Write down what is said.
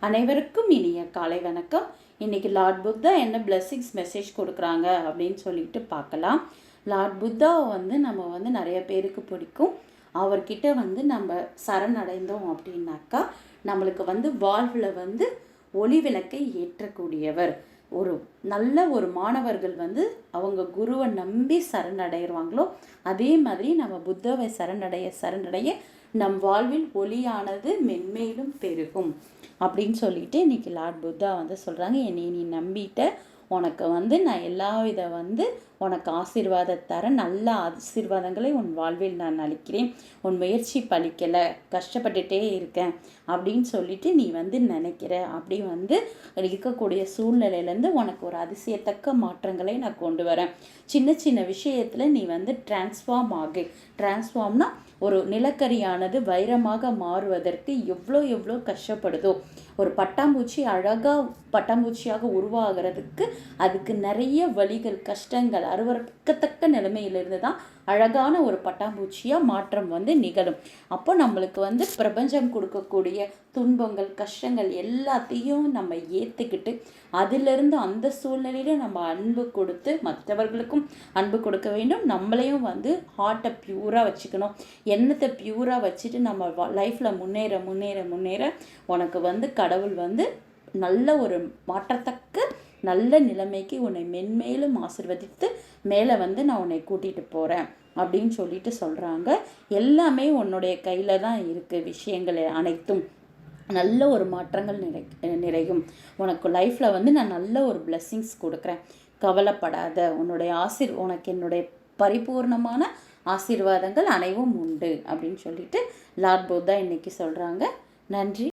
அனைவருக்கும் இனிய காலை வணக்கம். இன்னைக்கு லார்ட் புத்தா என்ன பிளெஸிங்ஸ் மெசேஜ் கொடுக்குறாங்க அப்படின்னு சொல்லிட்டு பார்க்கலாம். லார்ட் புத்தாவை நம்ம நிறைய பேருக்கு பிடிக்கும். அவர்கிட்ட நம்ம சரணடைந்தோம் அப்படின்னாக்கா நம்மளுக்கு வாழ்வில் ஒளி விளக்கை ஏற்றக்கூடியவர். ஒரு மாணவர்கள் அவங்க குருவை நம்பி சரணடைவாங்களோ அதே மாதிரி நம்ம புத்தாவை சரணடைய நம் வாழ்வில் ஒளியானது மென்மேலும் பெருகும் அப்படின்னு சொல்லிட்டு இன்னைக்கு லார்ட் புத்தா சொல்கிறாங்க. என்னை நீ நம்பிட்ட, உனக்கு நான் எல்லாவித உனக்கு ஆசீர்வாதம் தரேன், நல்ல ஆசீர்வாதங்களை உன் வாழ்வில் நான் அளிக்கிறேன், உன் முயற்சி பலிக்கலை, கஷ்டப்பட்டுட்டே இருக்கேன் அப்படின்னு சொல்லிட்டு நீ நினைக்கிற அப்படி இருக்கக்கூடிய சூழ்நிலையிலேருந்து உனக்கு ஒரு அதிசயத்தக்க மாற்றங்களை நான் கொண்டு வரேன். சின்ன சின்ன விஷயத்தில் நீ டிரான்ஸ்ஃபார்ம் ஆகு. டிரான்ஸ்ஃபார்ம்னா ஒரு நிலக்கரியானது வைரமாக மாறுவதற்கு எவ்வளோ கஷ்டப்படுதோ, ஒரு பட்டாம்பூச்சி அழகாக பட்டாம்பூச்சியாக உருவாகிறதுக்கு அதுக்கு நிறைய வலிகள், கஷ்டங்கள், அருவருக்கத்தக்க நிலைமையிலிருந்து தான் அழகான ஒரு பட்டாம்பூச்சியாக மாற்றம் நிகழும். அப்போ நம்மளுக்கு பிரபஞ்சம் கொடுக்கக்கூடிய துன்பங்கள், கஷ்டங்கள் எல்லாத்தையும் நம்ம ஏற்றுக்கிட்டு அதிலிருந்து அந்த சூழ்நிலையில் நம்ம அன்பு கொடுத்து மற்றவர்களுக்கும் அன்பு கொடுக்க வேண்டும். நம்மளையும் ஹார்ட்டை பியூராக வச்சுக்கணும். எண்ணத்தை பியூராக வச்சுட்டு நம்ம லைஃப்பில் முன்னேற உனக்கு கடவுள் நல்ல ஒரு மாற்றத்தக்க நல்ல நிலைமைக்கு உன்னை மென்மேலும் ஆசீர்வதித்து மேலே நான் உன்னை கூட்டிகிட்டு போகிறேன் அப்படின்னு சொல்லிட்டு சொல்கிறாங்க. எல்லாமே உன்னுடைய கையில் தான் இருக்குது. விஷயங்கள் அனைத்தும் நல்ல ஒரு மாற்றங்கள் நிறையும். உனக்கு லைஃப்பில் நான் நல்ல ஒரு பிளெஸ்ஸிங்ஸ் கொடுக்குறேன், கவலைப்படாத, உனக்கு என்னுடைய பரிபூர்ணமான ஆசீர்வாதங்கள் அனைவும் உண்டு அப்படின்னு சொல்லிட்டு லார்ட் புத்தா இன்னைக்கு சொல்கிறாங்க. நன்றி.